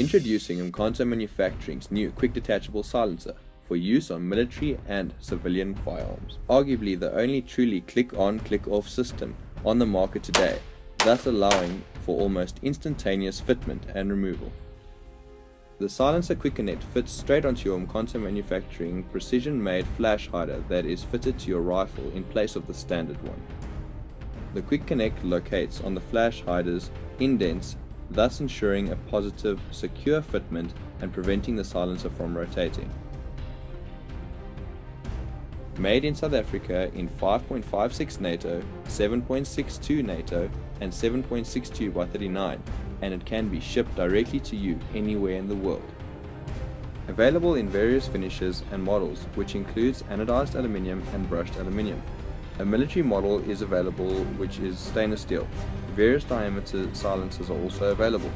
Introducing Mkonto Manufacturing's new quick detachable silencer for use on military and civilian firearms. Arguably the only truly click-on, click-off system on the market today, thus allowing for almost instantaneous fitment and removal. The silencer quick connect fits straight onto your Mkonto Manufacturing precision-made flash hider that is fitted to your rifle in place of the standard one. The quick connect locates on the flash hider's indents, thus ensuring a positive, secure fitment and preventing the silencer from rotating. Made in South Africa in 5.56 NATO, 7.62 NATO and 7.62 by 39, and it can be shipped directly to you anywhere in the world. Available in various finishes and models, which includes anodized aluminium and brushed aluminium. A military model is available which is stainless steel. Various diameter silencers are also available.